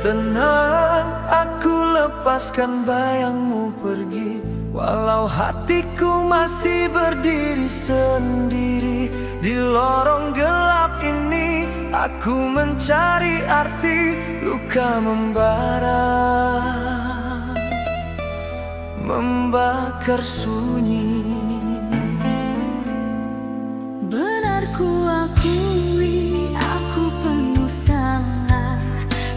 Tenang, aku lepaskan bayangmu pergi. Walau hatiku masih berdiri sendiri di lorong gelap ini, aku mencari arti. Luka membara, membakar sunyi. Benar ku akui, aku penuh salah,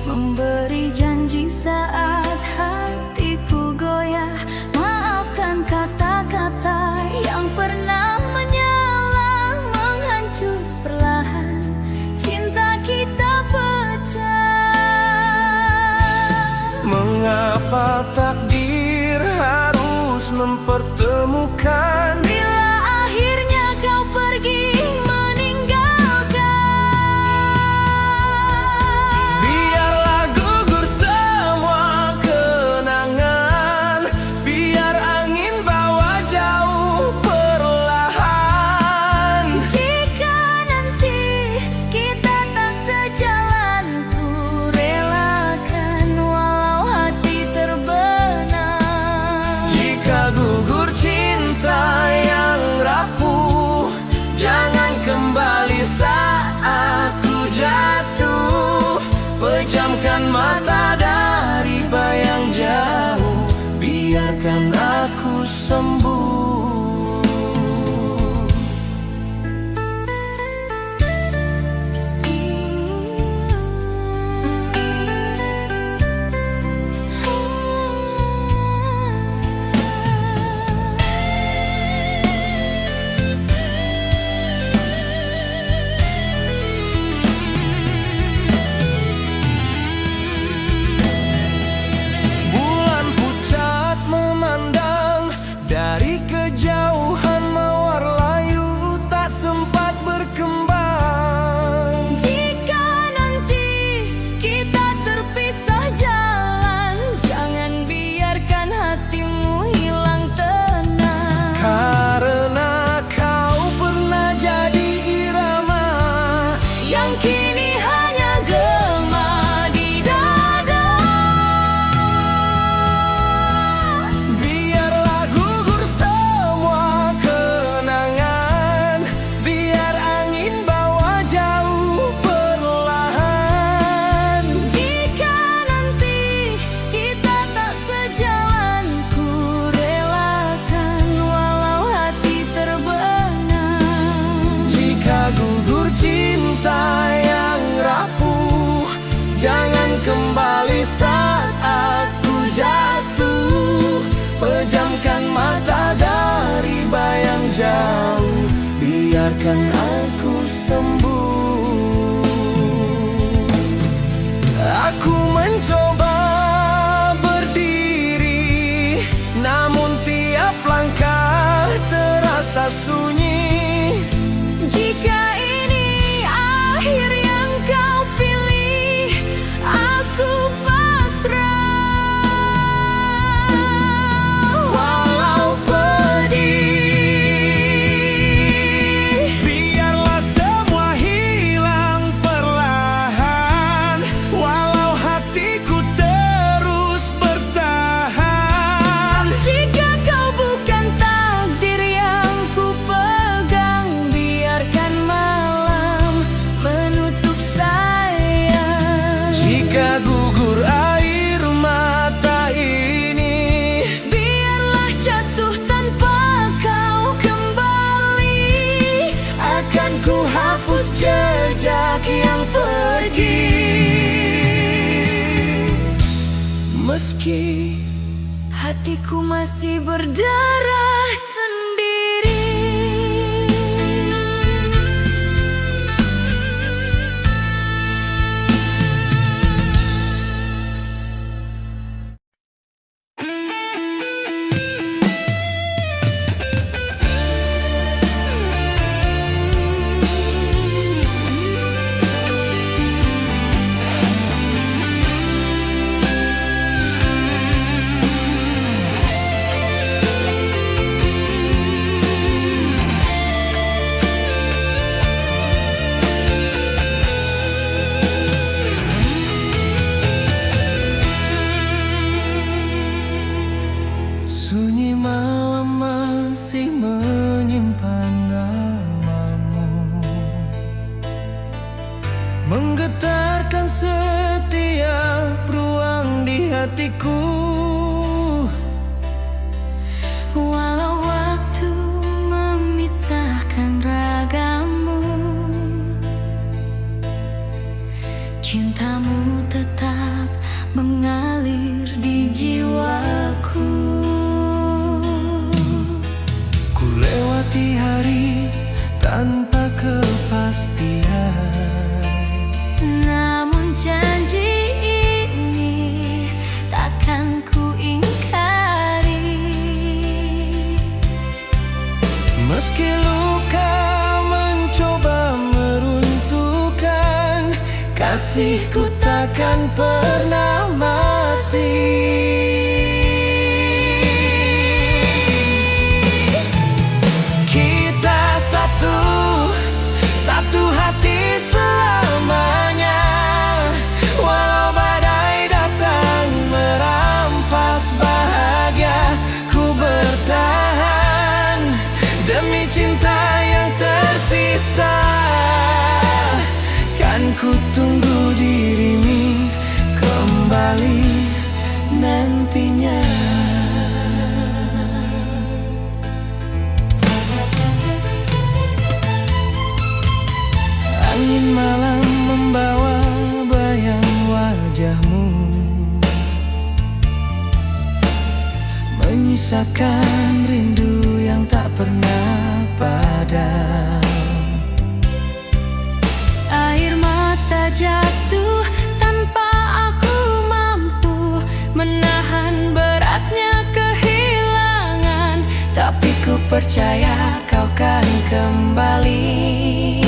memberi janji saat hatiku goyah. Maafkan kata-kata yang pernah menyala, menghancur perlahan, cinta kita pecah. Mengapa takdir harus mempertemukan? Bila akhirnya kau pergi meninggalkan, Biarlah gugur semua kenangan, biar angin bawa jauh perlahan. jika nanti kita tak sejalan, ku relakan walau hati terbenam. Jika gugur cinta yang rapuh, jangan kembali saat ku jatuh. Pejamkan mata dari bayang jauh, biarkan aku sembuh. Bulan pucat memandang dari kejauhan, mawar layu tak sempat berkembang. Jika nanti kita terpisah jalan, jangan biarkan hatimu hilang tenang. Karena kau pernah jadi irama Yang kini hanya gema di dada. biarlah gugur semua kenangan, biar angin bawa jauh perlahan. Jika nanti kita tak sejalan, ku relakan walau hati terbenam. Jika gugur cinta yang rapuh, jangan kembali saat ku jatuh. Pejamkan mata dari bayang jauh, biarkan aku sembuh. Aku mencoba berdiri, namun tiap langkah terasa sunyi. Jika ini akhir yang kau pilih, aku pasrah. Walau pedih, biarlah semua hilang perlahan. Walau hatiku terus bertahan. Jika kau bukan takdir yang ku pegang, biarkan malam menutup sayang. Jika gugur air mata ini, Biarlah jatuh tanpa kau kembali, akan ku hapus jejak yang pergi. Meski hatiku masih berdarah sendiri. Meski luka mencoba meruntuhkan, kasihku takkan pernah mati. Kita satu hati selamanya. Walau badai datang merampas bahagia, ku bertahan demi cinta yang tersisa. Kan ku tunggu dirimu kembali nantinya. Angin malam membawa bayang wajahmu, menyisakan rindu yang tak pernah padam. Air mata jatuh tanpa aku mampu menahan beratnya kehilangan. Tapi ku percaya kau kan kembali,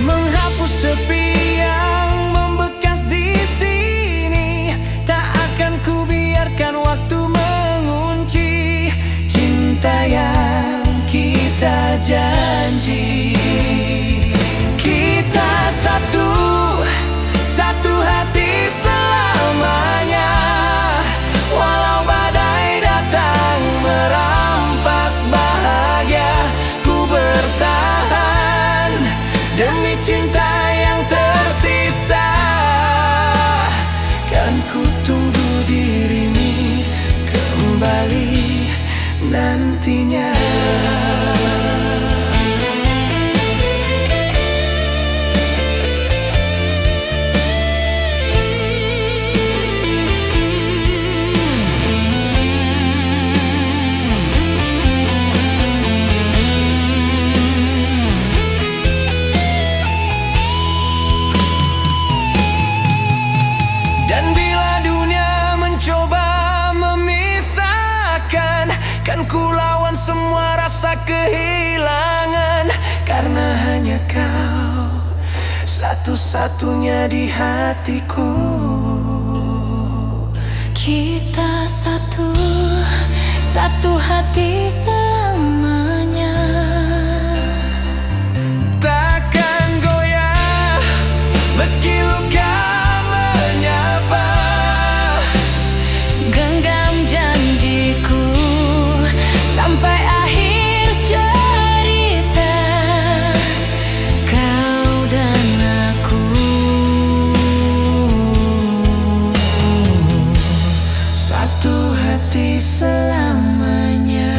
menghapus sepi yang membekas di sini. Tak akan ku biarkan waktu mengunci cinta yang kita janji. Kita satu hati selamanya. Walau badai datang merampas bahagia, ku bertahan demi cinta yang tersisa. Kan ku tunggu dirimu kembali nantinya. Dan bila dunia mencoba memisahkan, kan ku lawan semua rasa kehilangan. Karena hanya kau satu-satunya di hatiku. kita satu hati selamanya. Takkan goyah meski luka menyapa. Genggam janjiku sampai akhir cerita, kau dan aku. Satu hati selamanya.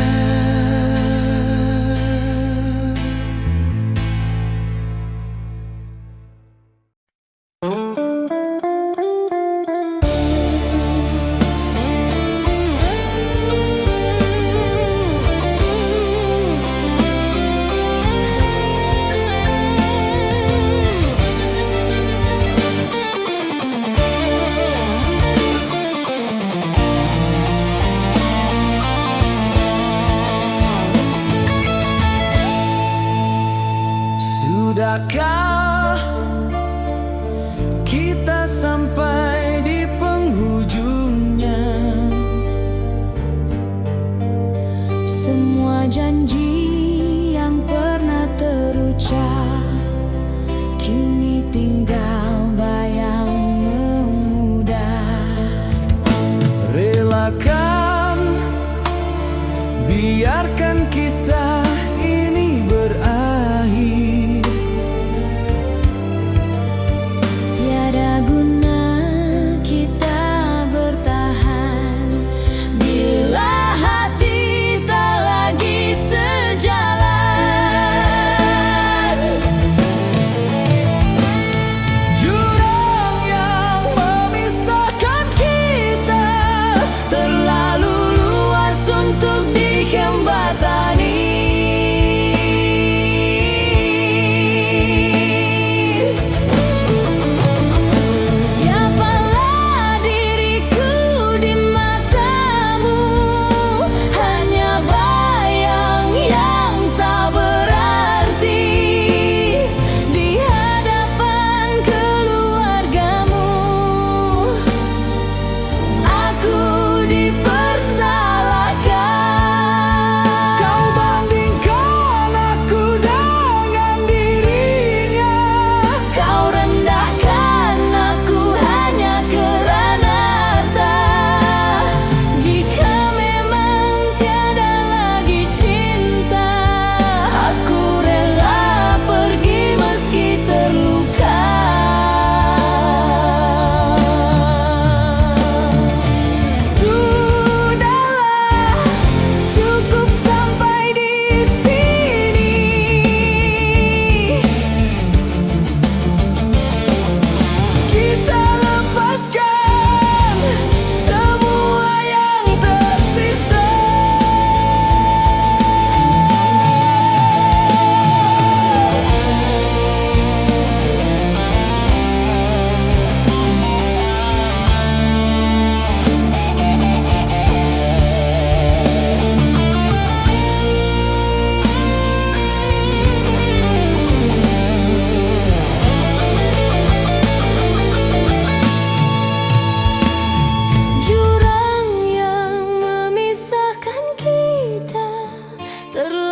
Sudahkah kita sampai di penghujungnya? Semua janji yang pernah terucap kini tinggal bayang memudar. Relakan biarkan kisah ini berakhir. Tiada guna kita bertahan bila hati tak lagi sejalan.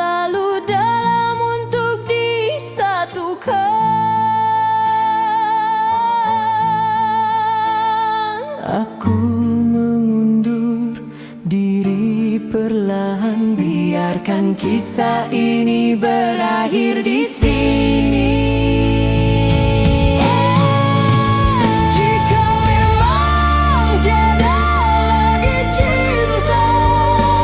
selalu dalam untuk disatukan. Aku mengundur diri perlahan, biarkan kisah ini berakhir di sini. Jika memang tiada lagi cinta,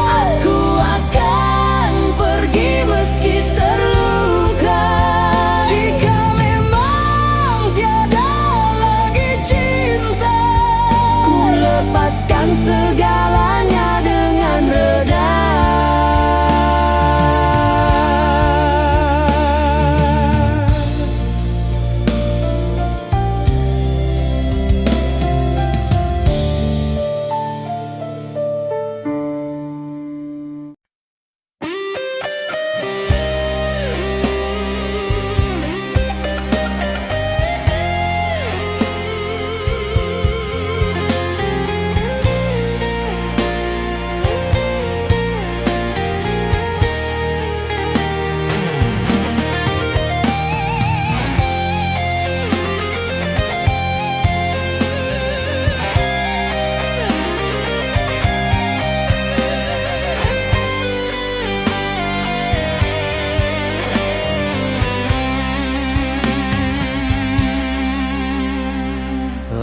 aku akan pergi meski terluka. Jika memang tiada lagi cinta, ku lepaskan segalanya dengan reda.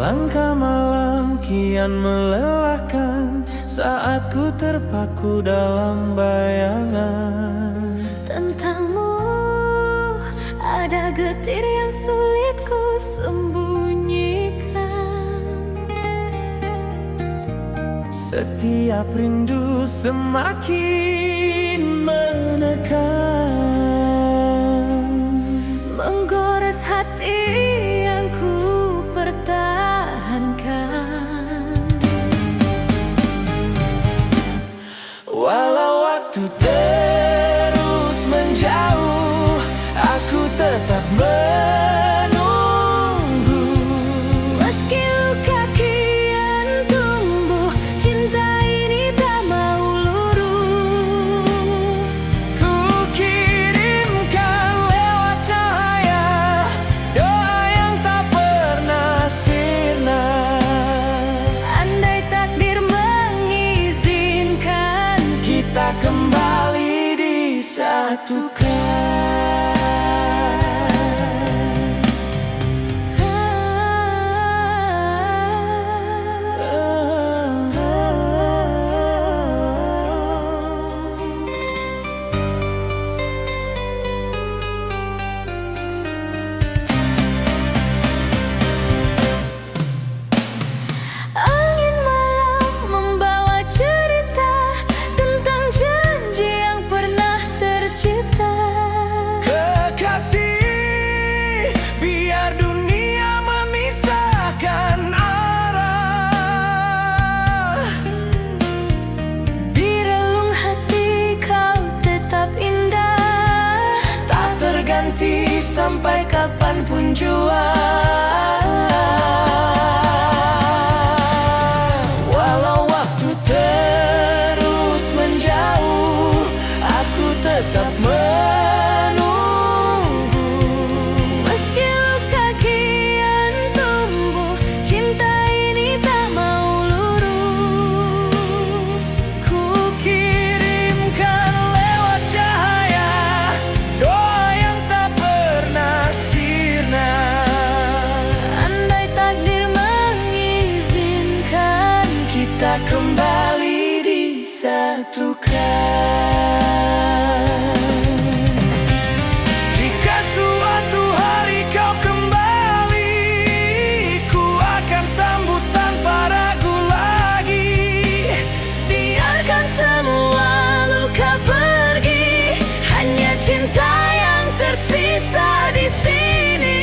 Langkah malam kian melelahkan saat ku terpaku dalam bayangan. Tentangmu ada getir yang sulit ku sembunyikan. Setiap rindu semakin menekan, Menggores hati yang ku pertahankan. walau waktu terus menjauh, aku tetap menunggu. Meski luka kian tumbuh, cinta ini tak mau luruh. Ku kirimkan lewat cahaya doa yang tak pernah sirna. Andai takdir mengizinkan, Kita kembali disatukan. Angin malam membawa cerita tentang janji yang pernah tercipta. Kekasih, biar dunia memisahkan arah. Di relung hati kau tetap indah, Tak terganti sampai kapanpun jua. Walau waktu terus menjauh, aku tetap menunggu. meski luka kian tumbuh, cinta ini tak mau luruh. Ku kirimkan lewat cahaya doa yang tak pernah sirna. Andai takdir mengizinkan, Kita kembali disatukan. Jika suatu hari kau kembali, ku akan sambut tanpa ragu lagi. biarkan semua luka pergi, hanya cinta yang tersisa di sini.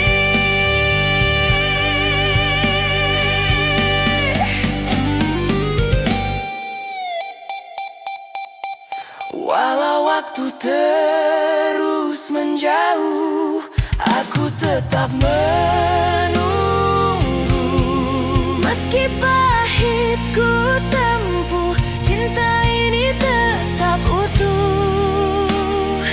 Walau waktu terus menjauh, aku tetap menunggu. Meski pahit ku tempuh, cinta ini tetap utuh.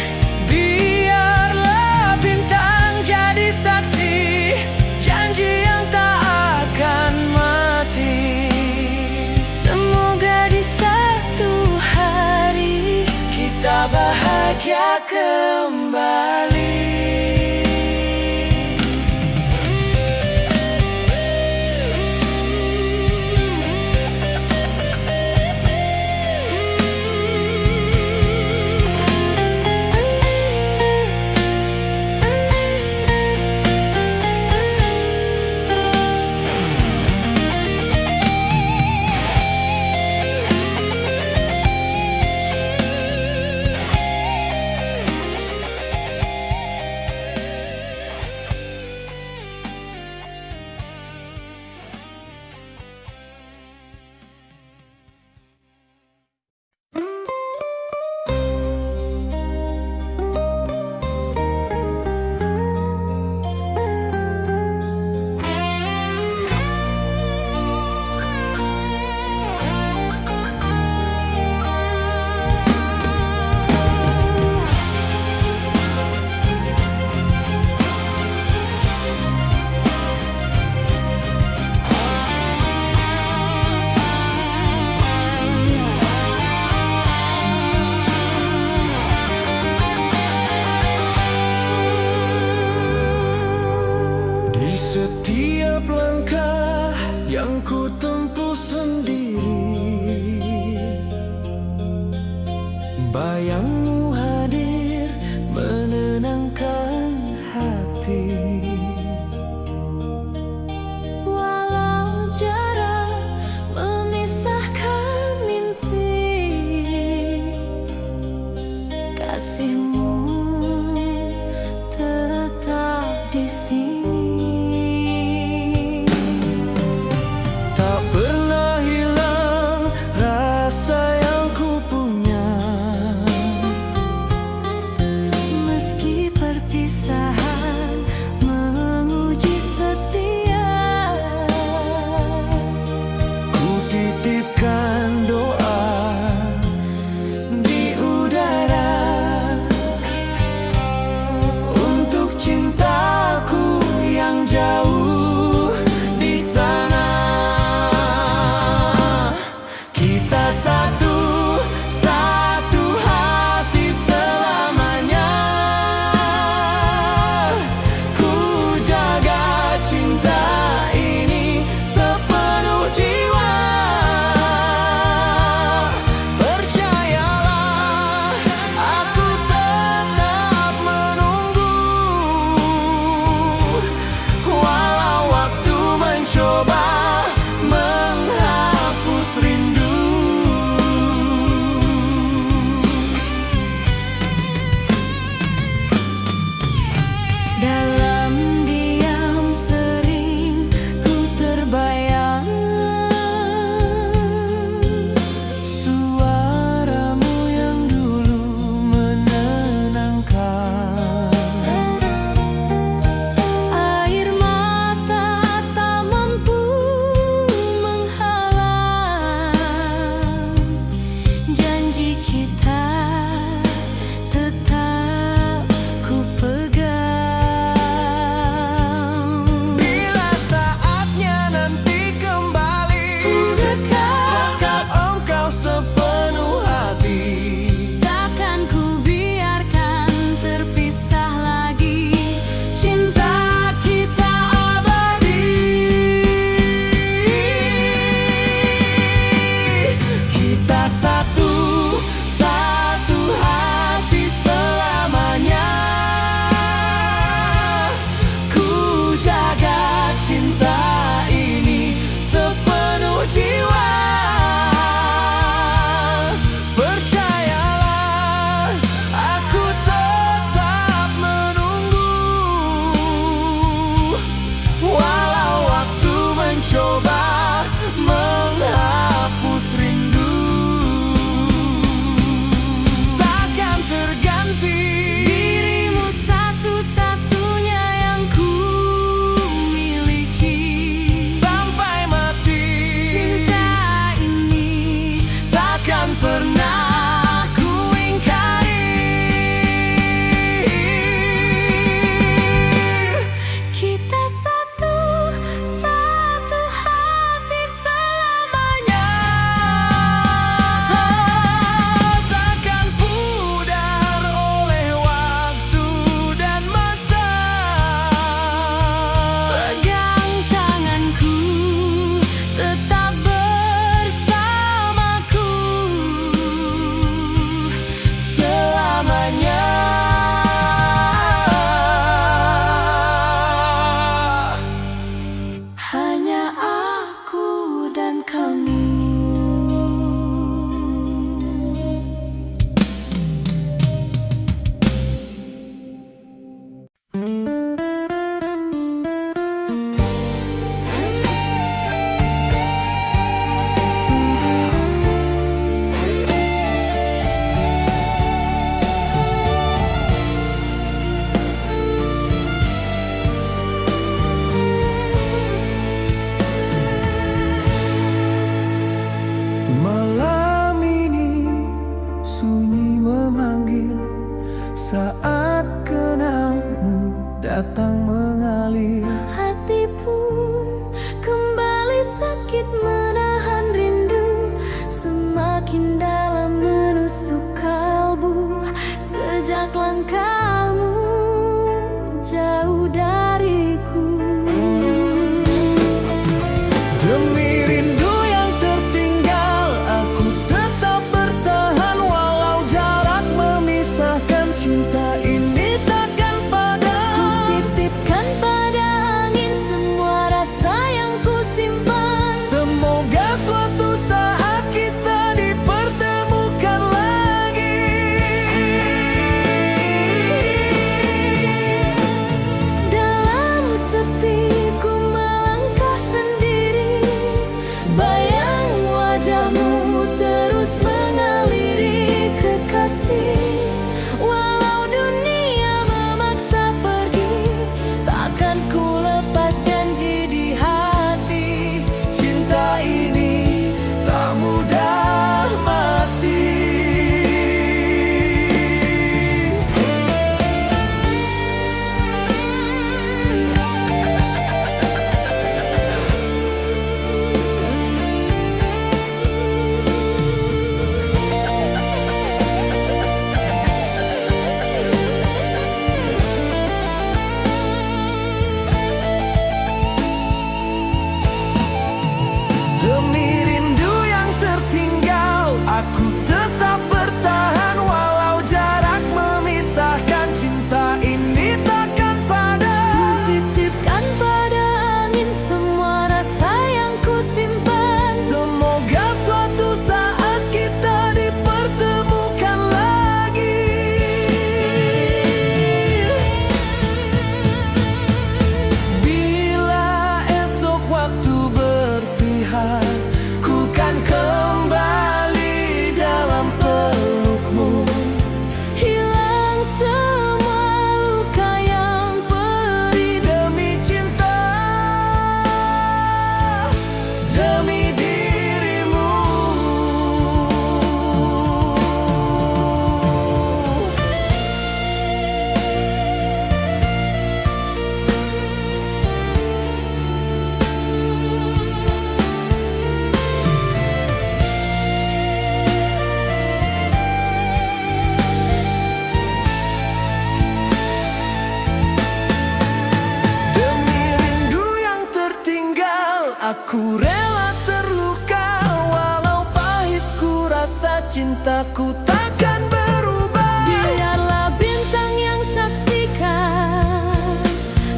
kembali. Di setiap langkah yang ku tempuh sendiri, bayangmu hadir menenangkan hati. Walau jarak memisahkan mimpi, kasihmu tetap di sini. Tak pernah hilang rasa yang ku punya saat kenangmu datang mengalir. Hati pun kembali sakit menahan rindu, semakin dalam menusuk kalbu sejak langkahmu jauh dariku. Demi rindu yang tertinggal, aku tetap bertahan walau jarak memisahkan. Cinta ini takkan padam. Ku titipkan pada angin semua rasa yang ku simpan. Semoga suatu saat kita dipertemukan lagi. Dalam sepi ku melangkah sendiri, bayang wajahmu terus mengaliri kekasih. Walau dunia memaksa pergi, takkan ku lepas janji di hati. Cinta ini tak mudah mati. Demi rindu yang tertinggal, aku tetap bertahan walau jarak memisahkan. Cinta ini takkan Ku padam. titipkan pada angin semua rasa yang ku simpan. Semoga suatu saat kita dipertemukan lagi. Bila esok waktu berpihak, ku kan kembali dalam pelukmu. Hilang semua luka yang perih Demi cinta, demi dirimu. Demi rindu yang tertinggal, aku rela terluka. Walau pahit ku rasa, cintaku takkan berubah. Biarlah bintang yang saksikan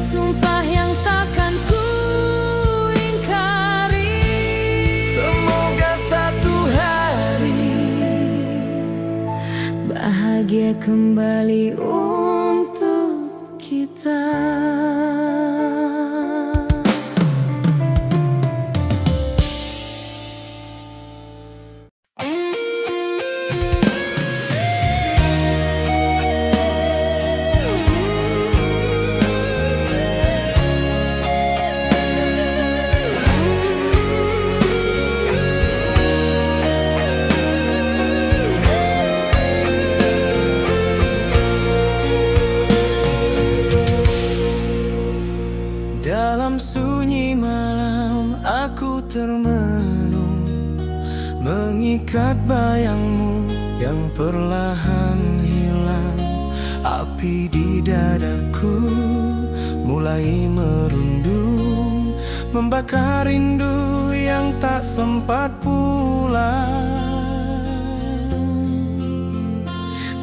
sumpah yang takkan ku ingkari. Semoga satu hari Bahagia kembali untuk kita. dalam sunyi malam, aku termenung, mengikat bayangmu yang perlahan hilang. Api di dadaku mulai merundung, membakar rindu yang tak sempat pulang.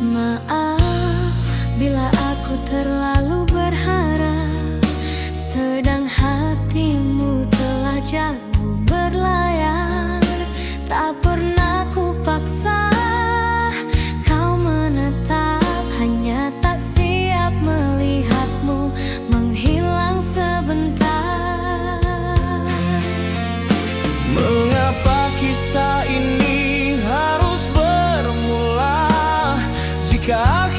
Maaf bila aku terlalu berharap, sedang hatimu telah jauh berlayar. Tak pernah ku paksa kau menetap, hanya tak siap melihatmu menghilang sebentar. Mengapa kisah ini harus bermula jika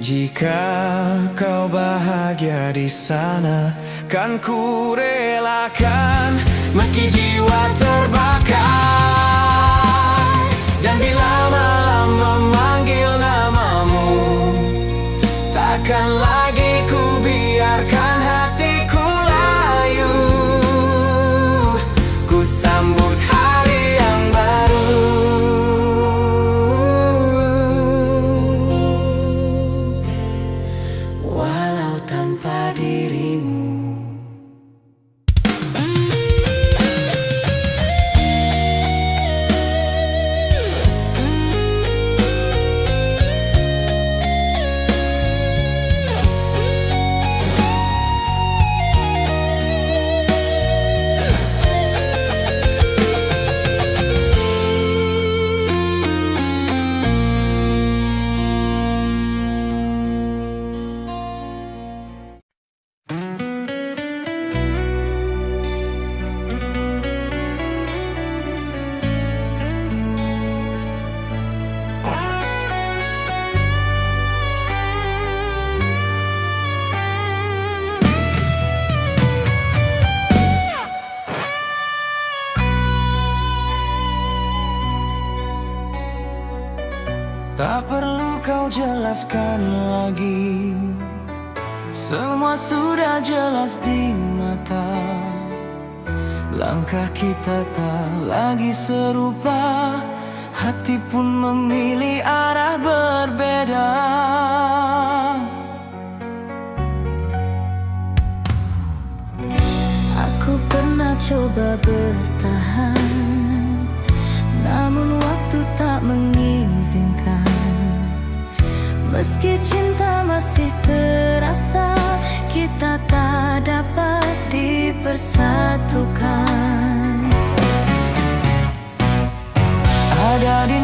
Jika kau bahagia di sana, kan ku relakan meski jiwa terbakar. Dan bila malam memanggil namamu, takkan lagi ku biarkan hatiku layu. Ku sambut hari yang baru, walau tanpa dirimu. Tak perlu kau jelaskan lagi, semua sudah jelas di mata. Langkah kita tak lagi serupa, hati pun memilih arah berbeda. Aku pernah coba bertahan, namun waktu tak mengizinkan. Meski cinta masih terasa, kita tak dapat dipersatukan. Ada di